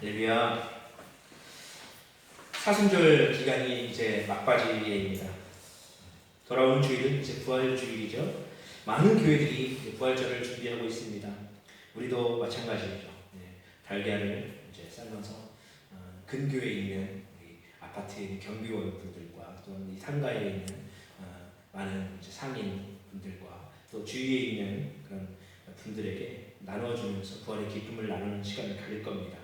할렐루야. 사순절 기간이 이제 막바지에입니다. 돌아오는 주일은 이제 부활 주일이죠. 많은 교회들이 이제 부활절을 준비하고 있습니다. 우리도 마찬가지죠. 달걀을 이제 삶아서 근교에 있는 아파트에 있는 경비원분들과 또 이 상가에 있는 많은 이제 상인분들과 또 주위에 있는 그런 분들에게 나눠주면서 부활의 기쁨을 나누는 시간을 가질 겁니다.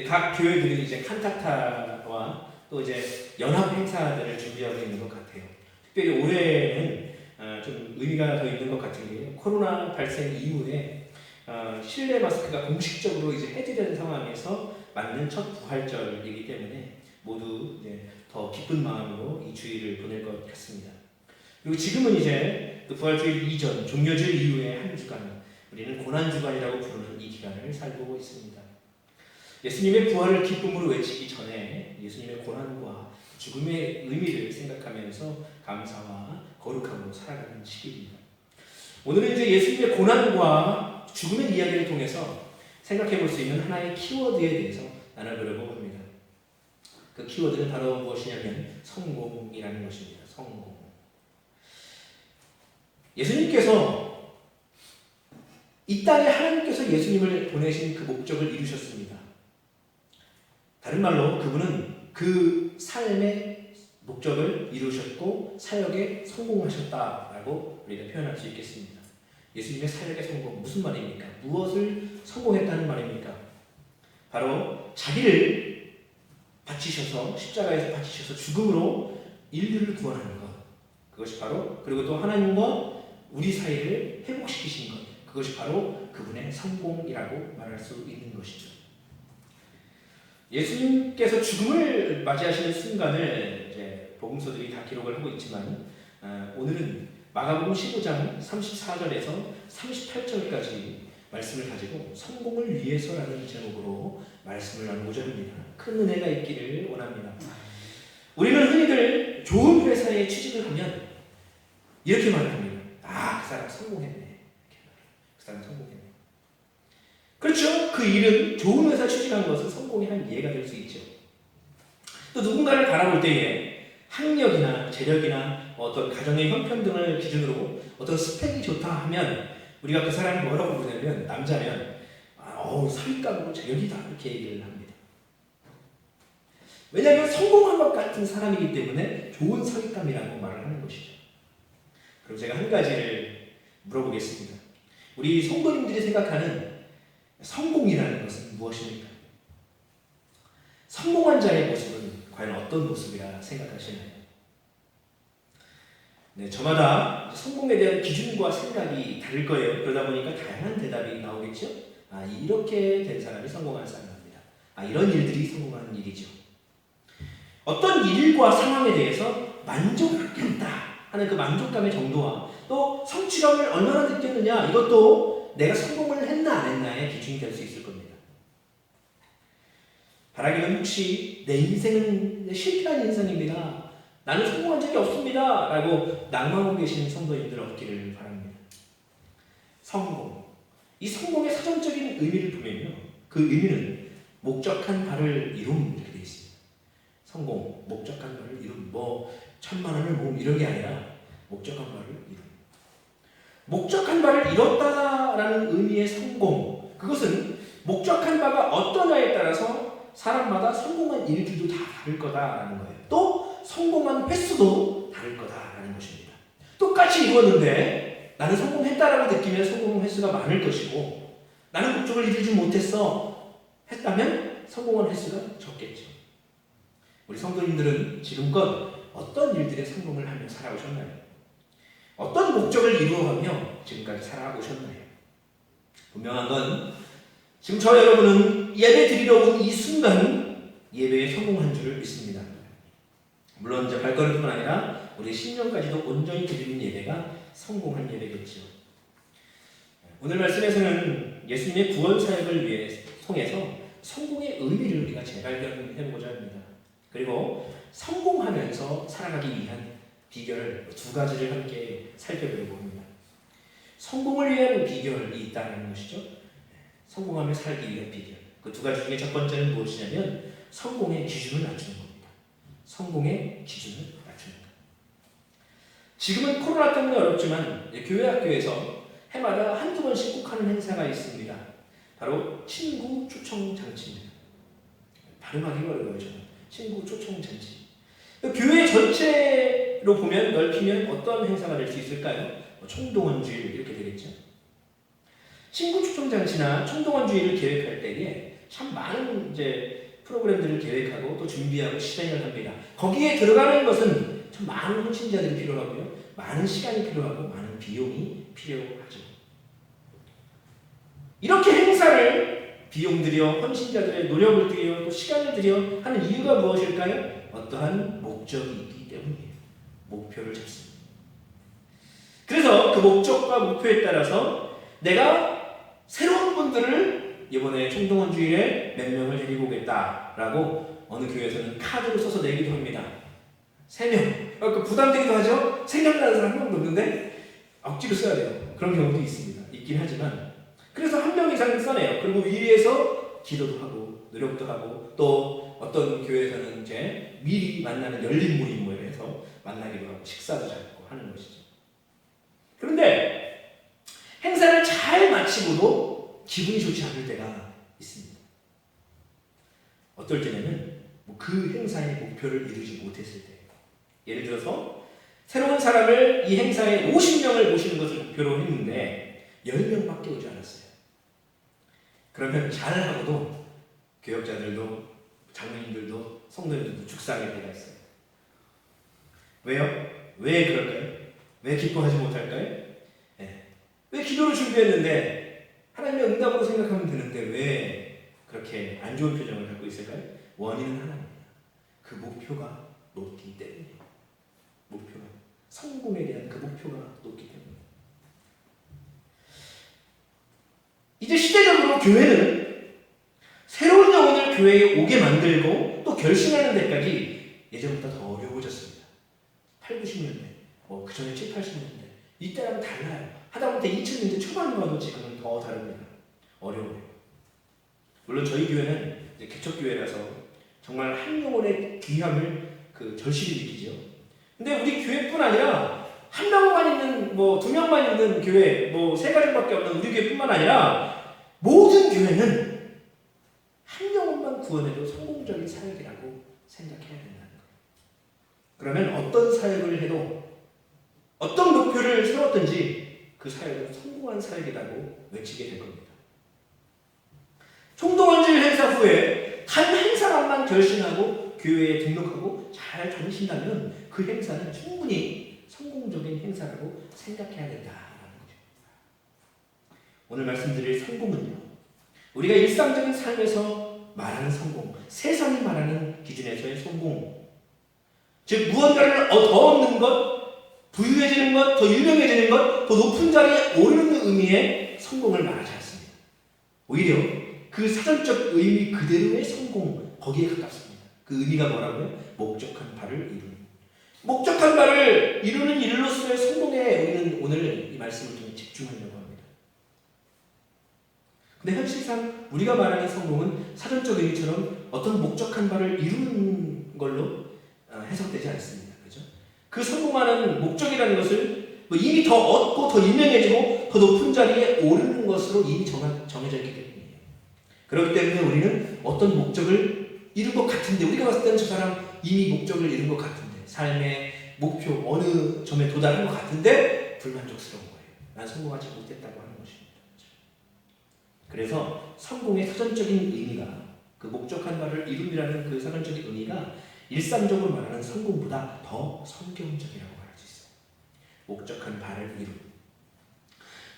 각 교회들이 이제 칸타타와 또 이제 연합 행사들을 준비하고 있는 것 같아요. 특별히 올해는 좀 의미가 더 있는 것 같은 게 코로나 발생 이후에 실내 마스크가 공식적으로 이제 해제되는 상황에서 맞는 첫 부활절이기 때문에 모두 이제 더 기쁜 마음으로 이 주일을 보낼 것 같습니다. 그리고 지금은 이제 그 부활주일 이전 종려주일 이후에 한 주간 우리는 고난주간이라고 부르는 이 기간을 살고 있습니다. 예수님의 부활을 기쁨으로 외치기 전에 예수님의 고난과 죽음의 의미를 생각하면서 감사와 거룩함으로 살아가는 시기입니다. 오늘은 이제 예수님의 고난과 죽음의 이야기를 통해서 생각해 볼 수 있는 하나의 키워드에 대해서 나눠보려고 합니다. 그 키워드는 바로 무엇이냐면 성공이라는 것입니다. 성공. 예수님께서 이 땅에 하나님께서 예수님을 보내신 그 목적을 이루셨습니다. 다른 말로 그분은 그 삶의 목적을 이루셨고 사역에 성공하셨다라고 우리가 표현할 수 있겠습니다. 예수님의 사역의 성공 무슨 말입니까? 무엇을 성공했다는 말입니까? 바로 자기를 바치셔서 십자가에서 바치셔서 죽음으로 인류를 구원하는 것. 그것이 바로 그리고 또 하나님과 우리 사이를 회복시키신 것. 그것이 바로 그분의 성공이라고 말할 수 있는 것이죠. 예수님께서 죽음을 맞이하시는 순간을 이제 복음서들이 다 기록을 하고 있지만 오늘은 마가복음 15장 34절에서 38절까지 말씀을 가지고 성공을 위해서라는 제목으로 말씀을 나누고자 합니다. 큰 은혜가 있기를 원합니다. 우리는 흔히들 좋은 회사에 취직을 하면 이렇게 말합니다. 그 사람 성공했네. 그 사람 성공했네. 그렇죠. 그 일은 좋은 회사 취직한 것은 성공의 한 예가 될 수 있죠. 또 누군가를 바라볼 때에 학력이나 재력이나 어떤 가정의 형편 등을 기준으로 어떤 스펙이 좋다 하면 우리가 그 사람을 뭐라고 부르냐면 남자면 사윗감으로 재력이다 이렇게 얘기를 합니다. 왜냐하면 성공한 것 같은 사람이기 때문에 좋은 사윗감이라고 말을 하는 것이죠. 그럼 제가 한 가지를 물어보겠습니다. 우리 성도님들이 생각하는 성공이라는 것은 무엇입니까? 성공한 자의 모습은 과연 어떤 모습이라 생각하시나요? 저마다 성공에 대한 기준과 생각이 다를 거예요. 그러다 보니까 다양한 대답이 나오겠죠? 이렇게 된 사람이 성공한 사람입니다. 이런 일들이 성공하는 일이죠. 어떤 일과 상황에 대해서 만족했다 하는 그 만족감의 정도와 또 성취감을 얼마나 느꼈느냐 이것도 내가 성공을 했나 안 했나의 기준이 될 수 있을 겁니다. 바라기는 혹시 내 인생은 실패한 인생입니다. 나는 성공한 적이 없습니다. 라고 낭망하고 계시는 성도님들 없기를 바랍니다. 성공. 이 성공의 사전적인 의미를 보면요. 그 의미는 목적한 바를 이룸 이렇게 되어 있습니다. 성공, 목적한 바를 이룸. 1,000만 원을 모음 이런 게 아니라 목적한 바를 이룸. 목적한 바를 이뤘다라는 의미의 성공. 그것은 목적한 바가 어떠냐에 따라서 사람마다 성공한 일들도 다 다를 거다라는 거예요. 또 성공한 횟수도 다를 거다라는 것입니다. 똑같이 이루었는데 나는 성공했다라고 느끼면 성공 횟수가 많을 것이고 나는 목적을 이루지 못했어 했다면 성공한 횟수가 적겠죠. 우리 성도님들은 지금껏 어떤 일들의 성공을 하며 살아오셨나요? 어떤 목적을 이루어가며 지금까지 살아오셨나요? 분명한 건 지금 저 여러분은 예배 드리러 온 이 순간 예배에 성공한 줄 믿습니다. 물론 이제 발걸음뿐 아니라 우리 신령까지도 온전히 드리는 예배가 성공한 예배겠죠. 오늘 말씀에서는 예수님의 구원 사역을 통해서 성공의 의미를 우리가 재발견해보고자 합니다. 그리고 성공하면서 살아가기 위한 비결 두 가지를 함께 살펴보려고 합니다. 성공을 위한 비결이 있다는 것이죠. 성공하며 살기 위한 비결. 그 두 가지 중에 첫 번째는 무엇이냐면 성공의 기준을 낮추는 겁니다. 성공의 기준을 낮추는 것. 지금은 코로나 때문에 어렵지만 교회 학교에서 해마다 한두 번씩 꼭 하는 행사가 있습니다. 바로 친구 초청 잔치입니다. 발음하기 어려워요. 저는. 친구 초청 잔치. 교회 전체로 보면 넓히면 어떤 행사가 될 수 있을까요? 총동원주일 이렇게 되겠죠. 친구 초청 잔치나 총동원주일을 계획할 때에 참 많은 이제 프로그램들을 계획하고 또 준비하고 실행을 합니다. 거기에 들어가는 것은 참 많은 헌신자들이 필요하고요, 많은 시간이 필요하고 많은 비용이 필요하죠. 이렇게 행사를 비용 들여 헌신자들의 노력을 들여 또 시간을 들여 하는 이유가 무엇일까요? 어떠한 목적이 있기 때문이에요. 목표를 잡습니다. 그래서 그 목적과 목표에 따라서 내가 새로운 분들을 이번에 총동원주일에 몇 명을 데리고 오겠다라고 어느 교회에서는 카드로 써서 내기도 합니다. 3명. 그 부담되기도 하죠. 생각나는 사람 한 명도 없는데 억지로 써야 돼요. 그런 경우도 있습니다. 있긴 하지만 그래서 1명 이상 써내요. 그리고 위에서 기도도 하고 노력도 하고 또 어떤 교회에서는 이제 미리 만나는 열린 모임 뭐 이래서 만나기도 하고 식사도 잡고 하는 것이죠. 그런데 행사를 잘 마치고도 기분이 좋지 않을 때가 있습니다. 어떨 때냐면 그 행사의 목표를 이루지 못했을 때, 예를 들어서 새로운 사람을 이 행사에 50명을 모시는 것을 목표로 했는데 10명밖에 오지 않았어요. 그러면 잘하고도 교역자들도 장로님들도 성도님들도 죽상할 때가 있어요. 왜요? 왜 그럴까요? 왜 기뻐하지 못할까요? 왜 기도를 준비했는데 하나님의 응답으로 생각하면 되는데 왜 그렇게 안 좋은 표정을 갖고 있을까요? 원인은 하나입니다. 그 목표가 높기 때문이에요. 목표가, 성공에 대한 그 목표가 높기 때문에. 이제 시대적으로 교회는 새로운 영혼을 교회에 오게 만들고 또 결신하는 데까지 예전보다 더 어려워졌습니다. 8, 90년대, 그 전에 7, 80년대 이때랑 달라요. 하다못해 2000년대 초반에 와도 지금은 더 다릅니다. 어려워요. 물론 저희 교회는 이제 개척교회라서 정말 한 영혼의 귀함을 절실히 느끼죠. 근데 우리 교회뿐 아니라 한 명만 있는, 2명만 있는 교회, 3가족밖에 없는 우리 교회뿐만 아니라 모든 교회는 한 영혼만 구원해도 성공적인 사역이라고 생각해야 된다는 거예요. 그러면 어떤 사역을 해도 어떤 목표를 세웠든지 그 사역은 성공한 사역이라고 외치게 될 겁니다. 총동원주일 행사 후에 단 한 사람만 결신하고 교회에 등록하고 잘 다니신다면 그 행사는 충분히 성공적인 행사라고 생각해야 된다는 거죠. 오늘 말씀드릴 성공은요, 우리가 일상적인 삶에서 말하는 성공, 세상이 말하는 기준에서의 성공, 즉 무언가를 더 얻는 것, 부유해지는 것, 더 유명해지는 것, 더 높은 자리에 오르는 의미의 성공을 말하지 않습니다. 오히려 그 사전적 의미 그대로의 성공, 거기에 가깝습니다. 그 의미가 뭐라고요? 목적한 바를 이루는. 목적한 바를 이루는 일로서의 성공에 우리는 오늘 이 말씀을 통해 집중하려고 합니다. 근데 현실상 우리가 말하는 성공은 사전적 의미처럼 어떤 목적한 바를 이루는 걸로 해석되지 않습니다. 그 성공하는 목적이라는 것을 이미 더 얻고 더 유명해지고 더 높은 자리에 오르는 것으로 이미 정해져 있기 때문이에요. 그렇기 때문에 우리는 어떤 목적을 이룬 것 같은데, 우리가 봤을 때는 저 사람 이미 목적을 이룬 것 같은데, 삶의 목표 어느 점에 도달한 것 같은데 불만족스러운 거예요. 난 성공하지 못했다고 하는 것입니다. 그래서 성공의 사전적인 의미가, 그 목적한 바를 이룸이라는 그 사전적인 의미가 일상적으로 말하는 성공보다 더 성경적이라고 말할 수 있어요. 목적한 바를 이룸.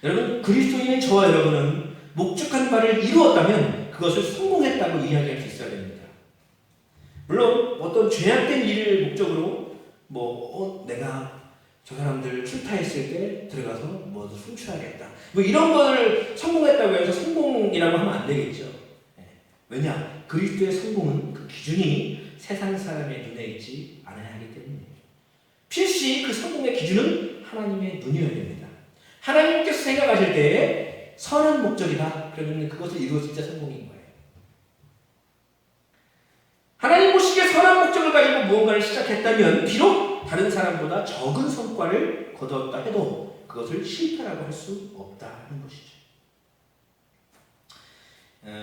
여러분, 그리스도인인 저와 여러분은 목적한 바를 이루었다면 그것을 성공했다고 이야기할 수 있어야 됩니다. 물론 어떤 죄악된 일을 목적으로 내가 저 사람들 출타했을 때 들어가서 훔쳐야겠다, 이런 걸 성공했다고 해서 성공이라고 하면 안 되겠죠. 왜냐? 그리스도의 성공은 그 기준이 세상 사람의 눈에 있지 않아야 하기 때문이에요. 필시 그 성공의 기준은 하나님의 눈이어야 됩니다. 하나님께서 생각하실 때에 선한 목적이다, 그러면 그것을 이루었을 때 성공인 거예요. 시작하고 무언가를 시작했다면 비록 다른 사람보다 적은 성과를 거두었다 해도 그것을 실패라고 할 수 없다는 것이죠.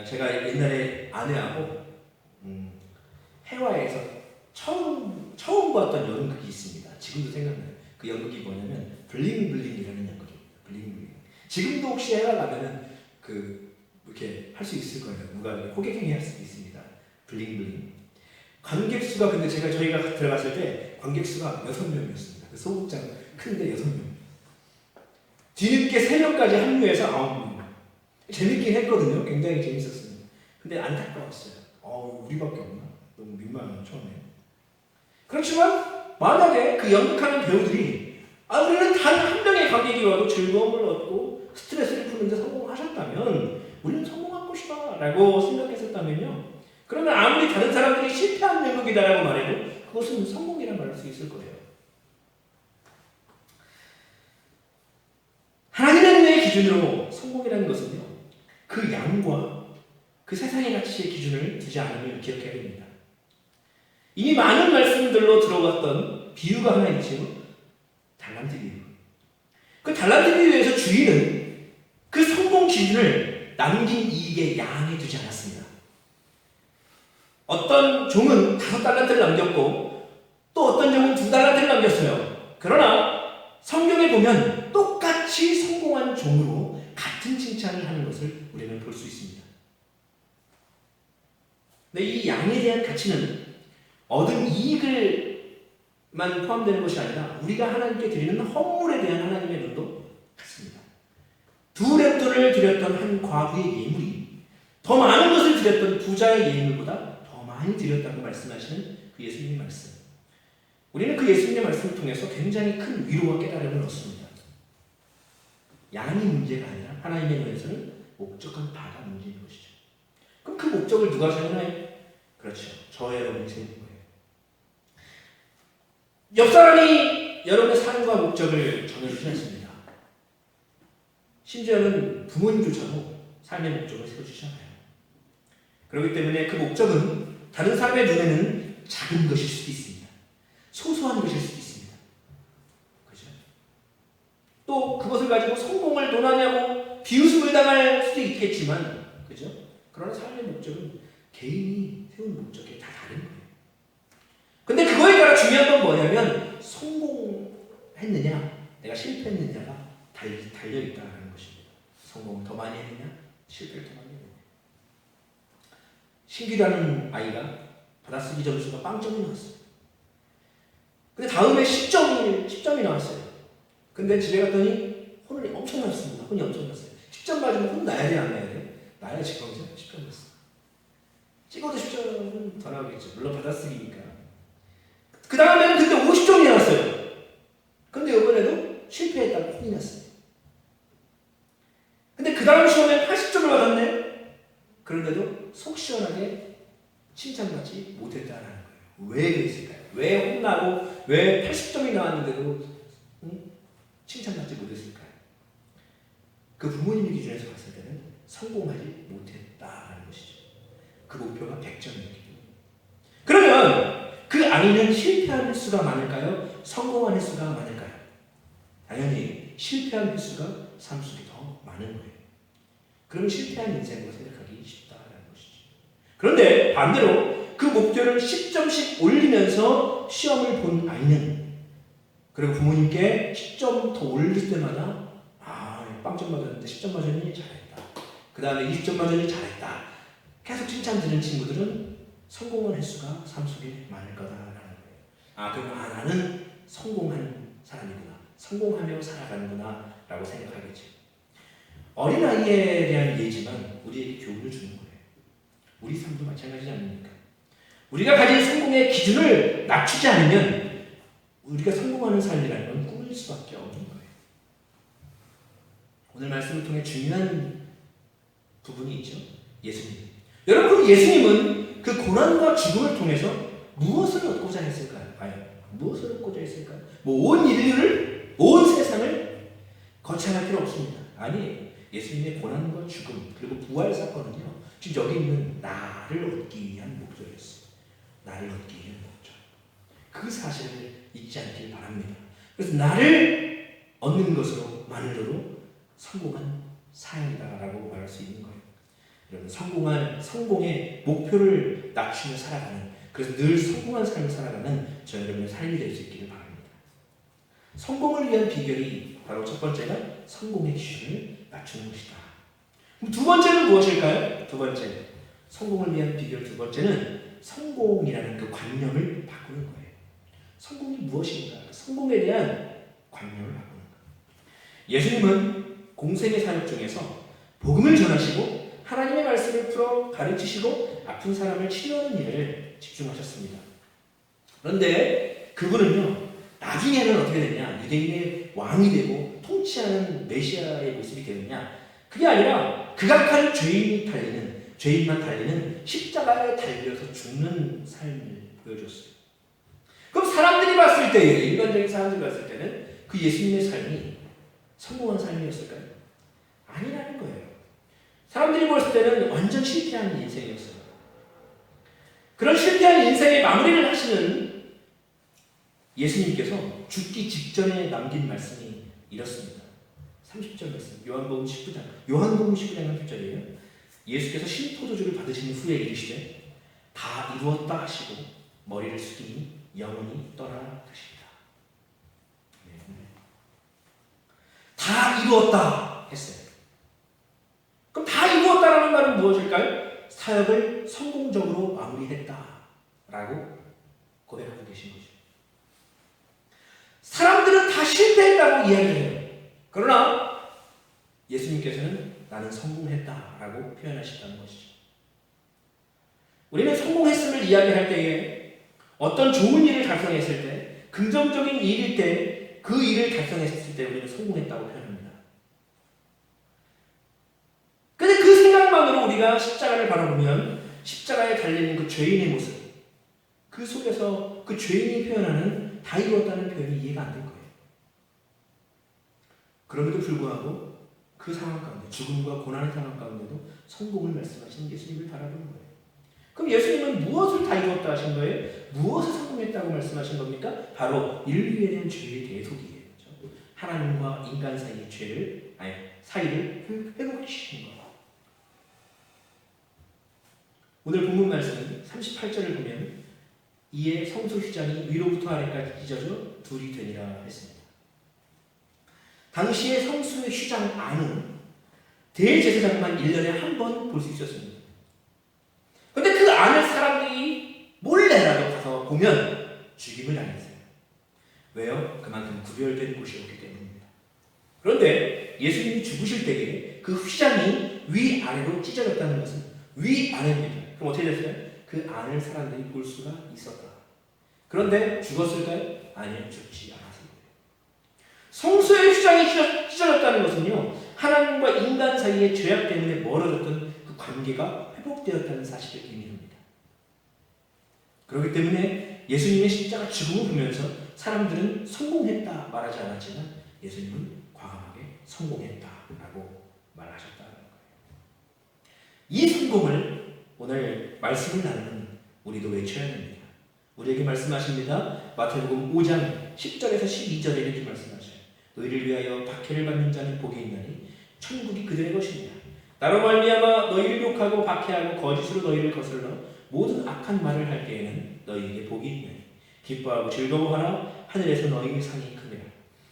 제가 옛날에 아내하고 해외에서 처음 보았던 연극이 있습니다. 지금도 생각나요. 그 연극이 뭐냐면 블링블링이라는 연극입니다. 블링블링. 지금도 혹시 해외 가면은 이렇게 할 수 있을 거예요. 누가 호객행위 할 수도 있습니다. 블링블링. 관객 수가 근데 저희가 들어갔을 때 관객 수가 6명이었습니다. 소극장 큰데 6명. 뒤늦게 3명까지 합류해서 9명. 재밌긴 했거든요. 굉장히 재밌었습니다. 근데 안타까웠어요. 우리밖에 없나? 너무 민망해요, 처음에. 그렇지만 만약에 그 연극하는 배우들이 우리는 단 한 명의 관객이 와도 즐거움을 얻고 스트레스를 푸는데 성공하셨다면 우리는 성공한 것이다 라고 생각했었다면요, 그러면 아무리 다른 사람들이 실패한 연극이다라고 말해도 그것은 성공이라 말할 수 있을 거예요. 하나님의 은혜의 기준으로 성공이라는 것은요, 그 양과 그 세상의 가치의 기준을 두지 않음을 기억해야 됩니다. 이미 많은 말씀들로 들어왔던 비유가 하나 있지요. 달란트 비유. 그 달란트 비유에서 주인은 그 성공 기준을 남긴 이익의 양에 두지 않았습니다. 어떤 종은 5달란트를 남겼고 또 어떤 종은 2달란트를 남겼어요. 그러나 성경에 보면 똑같이 성공한 종으로 같은 칭찬을 하는 것을 우리는 볼 수 있습니다. 근데 이 양에 대한 가치는 얻은 이익을만 포함되는 것이 아니라 우리가 하나님께 드리는 헌물에 대한 하나님의 눈도 같습니다. 2랩돈을 드렸던 한 과부의 예물이 더 많은 것을 드렸던 부자의 예물보다 더 많이 드렸다고 말씀하시는 그 예수님의 말씀. 우리는 그 예수님의 말씀을 통해서 굉장히 큰 위로와 깨달음을 얻습니다. 양이 문제가 아니라 하나님의 눈에서는 목적한 바가 문제인 것이죠. 그럼 그 목적을 누가 정하나요? 그렇죠. 저와 여러분이 세우는 거예요. 옆 사람이 여러분의 삶과 목적을 정해주지 않습니다. 심지어는 부모님조차도 삶의 목적을 세워주지 않아요. 그렇기 때문에 그 목적은 다른 사람의 눈에는 작은 것일 수도 있습니다. 소소한 것일 수도 있습니다. 그죠? 또 그것을 가지고 성공을 논하냐고 비웃음을 당할 수도 있겠지만, 그죠? 그러나 삶의 목적은 개인이 세운 목적에 다 다른 거예요. 근데 그거에 따라 중요한 건 뭐냐면 성공했느냐, 내가 실패했느냐가 달려있다는 것입니다. 성공을 더 많이 했느냐, 실패를 더 많이 했느냐. 신규라는 아이가 받아쓰기 점수가 빵점이 나왔어요. 근데 다음에 10점이 나왔어요. 근데 집에 갔더니 혼이 엄청 났습니다. 혼이 엄청 났어요. 10점 맞으면 혼 나야 돼, 안 나야 돼? 나야 직방이죠. 10점 났어. 찍어도 10점은 더 나오겠죠. 물론 받아쓰기니까. 그 다음에는 근데 50점이 나왔어요. 근데 이번에도 실패했다고 혼이 났어요. 근데 그 다음 시험에 80점을 받았네. 그런데도 속 시원하게 칭찬받지 못했다는 거예요. 왜 그랬을까요? 왜 혼나고 왜 80점이 나왔는데도 칭찬받지 못했을까요? 그 부모님의 기준에서 봤을 때는 성공하지 못했다는 것이죠. 그 목표가 100점이었기 때문에. 그러면 그 아이는 실패한 횟수가 많을까요? 성공한 횟수가 많을까요? 당연히 실패한 횟수가 삶 속에 더 많은 거예요. 그럼 실패한 인생으로 생각하기 쉽다라는 것이죠. 그런데 반대로 그 목표를 10점씩 올리면서 시험을 본 아이는, 그리고 부모님께 10점 더 올릴 때마다 빵점 맞았는데 10점 맞았니? 잘했다. 그 다음에 20점 맞았니? 잘했다. 계속 칭찬 드는 친구들은 성공한 횟수가 삶 속에 많을 거다라는 거예요. 그럼 나는 성공한 사람이구나, 성공하며 살아가는구나 라고 생각하겠죠. 어린아이에 대한 예지만 우리에게 교훈을 주는 거예요. 우리 삶도 마찬가지지 않습니까? 우리가 가진 성공의 기준을 낮추지 않으면 우리가 성공하는 삶이라는 건 꿈일 수밖에 없는 거예요. 오늘 말씀을 통해 중요한 부분이 있죠. 예수님. 여러분, 예수님은 그 고난과 죽음을 통해서 무엇을 얻고자 했을까요? 과연 무엇을 얻고자 했을까요? 온 인류를, 온 세상을 거창할 필요 없습니다. 아니, 예수님의 고난과 죽음 그리고 부활 사건은요, 지금 여기 있는 나를 얻기 위한 목적이었어요. 나를 얻기 위한 목적. 그 사실을 잊지 않길 바랍니다. 그래서 나를 얻는 것으로만으로도 성공한 삶이다라고 말할 수 있는 거예요. 여러분, 성공의 목표를 낮추며 살아가는, 그래서 늘 성공한 삶을 살아가는 저 여러분의 삶이 될 수 있기를 바랍니다. 성공을 위한 비결이 바로 첫 번째가 성공의 기준을 낮추는 것이다. 그럼 두 번째는 무엇일까요? 두 번째, 성공을 위한 비결 두 번째는 성공이라는 그 관념을 바꾸는 거예요. 성공이 무엇인가? 성공에 대한 관념을 바꾸는 거예요. 예수님은 공생의 사역 중에서 복음을 전하시고 하나님의 말씀을 풀어 가르치시고 아픈 사람을 치료하는 일을 집중하셨습니다. 그런데 그분은요, 나중에는 어떻게 됐냐? 유대인의 왕이 되고 통치하는 메시아의 모습이 되느냐? 그게 아니라 극악한 죄인만 달리는 십자가에 달려서 죽는 삶을 보여줬어요. 그럼 사람들이 봤을 때, 일반적인 사람들이 봤을 때는 그 예수님의 삶이 성공한 삶이었을까요? 아니라는 거예요. 사람들이 봤을 때는 완전 실패한 인생이었어요. 그런 실패한 인생의 마무리를 하시는 예수님께서 죽기 직전에 남긴 말씀이 이렇습니다. 30절 말씀, 요한복음 19장 30절이에요. 예수께서 신포도주를 받으신 후에 이르시되 다 이루었다 하시고 머리를 숙이니 영혼이 떠나가십니다. 다 이루었다 했어요. 그럼 다 이루었다라는 말은 무엇일까요? 사역을 성공적으로 마무리했다라고 고백하고 계신 거죠. 사람들은 다 실패했다고 이야기를 해요. 그러나 예수님께서는 나는 성공했다라고 표현하셨다는 것이죠. 우리는 성공했음을 이야기할 때에 어떤 좋은 일을 달성했을 때, 긍정적인 일일 때, 그 일을 달성했을 때 우리는 성공했다고 표현합니다. 그런데 그 생각만으로 우리가 십자가를 바라보면 십자가에 달려있는 그 죄인의 모습, 그 속에서 그 죄인이 표현하는 다 이루었다는 표현이 이해가 안 될 거예요. 그럼에도 불구하고 그 상황 가운데, 죽음과 고난의 상황 가운데도 성공을 말씀하시는 예수님을 바라보는 거예요. 그럼 예수님은 무엇을 다 이루었다 하신 거예요? 무엇을 성공했다고 말씀하신 겁니까? 바로 인류에 대한 죄의 대속이에요. 그렇죠? 하나님과 인간 사이의 사이를 회복시키는 거예요. 오늘 본문 말씀은 38절을 보면 이에 성소 휘장이 위로부터 아래까지 찢어져 둘이 되니라 했습니다. 당시의 성소의 휘장 안은 대제사장만 1년에 한 번 볼 수 있었습니다. 그런데 그 안을 사람들이 몰래라도 가서 보면 죽임을 당했어요. 왜요? 그만큼 구별된 곳이었기 때문입니다. 그런데 예수님이 죽으실 때에 그 휘장이 위아래로 찢어졌다는 것은 위아래입니다. 그럼 어떻게 됐어요? 그 안을 사람들이 볼 수가 있었다. 그런데 죽었을까요? 아니요, 죽지 않았습니다. 성소의 휘장이 찢어졌다는 것은요, 하나님과 인간 사이의 죄악 때문에 멀어졌던 그 관계가 회복되었다는 사실을 의미합니다. 그렇기 때문에 예수님의 십자가 죽음을 보면서 사람들은 성공했다 말하지 않았지만 예수님은 과감하게 성공했다라고 말하셨다는 거예요. 이 성공을 오늘 말씀을 나누는 우리도 외쳐야 됩니다. 우리에게 말씀하십니다. 마태복음 5장 10절에서 12절에 이렇게 말씀하셔요. 너희를 위하여 박해를 받는 자는 복이 있나니 천국이 그들의 것이니라. 나로 말미암아 너희를 욕하고 박해하고 거짓으로 너희를 거슬러 모든 악한 말을 할 때에는 너희에게 복이 있나니 기뻐하고 즐거워하라. 하늘에서 너희의 상이 크니라.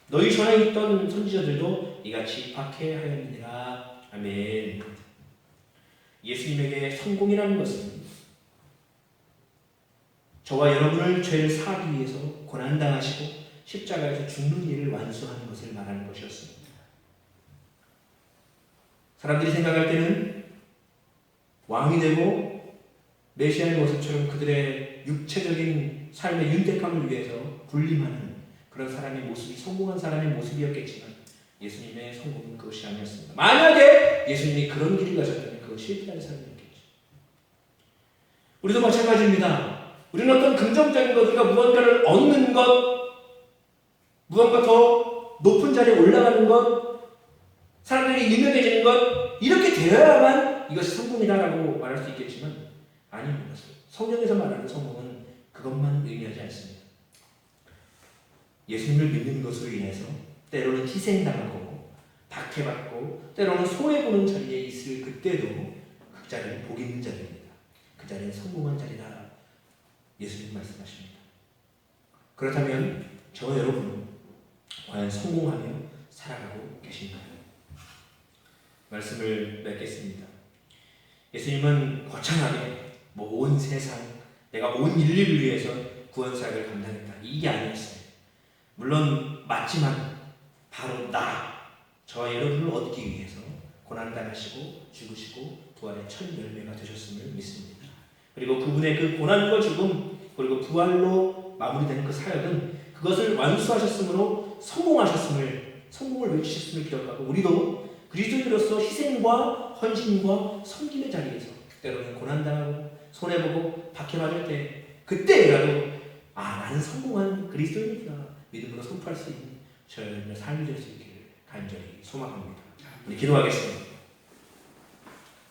너희 전에 있던 선지자들도 이같이 박해하였느니라. 아멘. 예수님에게 성공이라는 것은 저와 여러분을 죄를 사하기 위해서 고난당하시고 십자가에서 죽는 일을 완수하는 것을 말하는 것이었습니다. 사람들이 생각할 때는 왕이 되고 메시아의 모습처럼 그들의 육체적인 삶의 윤택함을 위해서 군림하는 그런 사람의 모습이 성공한 사람의 모습이었겠지만 예수님의 성공은 그것이 아니었습니다. 만약에 예수님이 그런 길을 가셨다면 그것이 실패한 삶이었겠죠. 우리도 마찬가지입니다. 우리는 어떤 긍정적인 것, 우리가 무언가를 얻는 것, 무언가 더 높은 자리에 올라가는 것, 사람들이 유명해지는 것, 이렇게 되어야만 이것이 성공이다라고 말할 수 있겠지만 아닙니다. 성경에서 말하는 성공은 그것만 의미하지 않습니다. 예수님을 믿는 것으로 인해서 때로는 희생당하고 박해받고 때로는 손해보는 자리에 있을 그때도 그 자리는 복 있는 자리입니다. 그 자리는 성공한 자리다. 예수님 말씀하십니다. 그렇다면 저와 여러분은 과연 성공하며 살아가고 계신가요? 말씀을 맺겠습니다. 예수님은 거창하게 온 세상, 내가 온 인류를 위해서 구원사역을 감당했다. 이게 아니었어요. 물론 맞지만 바로 저와 여러분을 얻기 위해서 고난당하시고 죽으시고 부활의 첫 열매가 되셨음을 믿습니다. 그리고 그분의 그 고난과 죽음 그리고 부활로 마무리되는 그 사역은 그것을 완수하셨으므로 성공을 외치셨음을 기억하고 우리도 그리스도인으로서 희생과 헌신과 섬김의 자리에서 때로는 고난당하고 손해보고 박해받을 때 그때라도 나는 성공한 그리스도인이다 믿음으로 선포할 수 있는 저의 삶이 될 수 있기를 간절히 소망합니다. 우리 기도하겠습니다.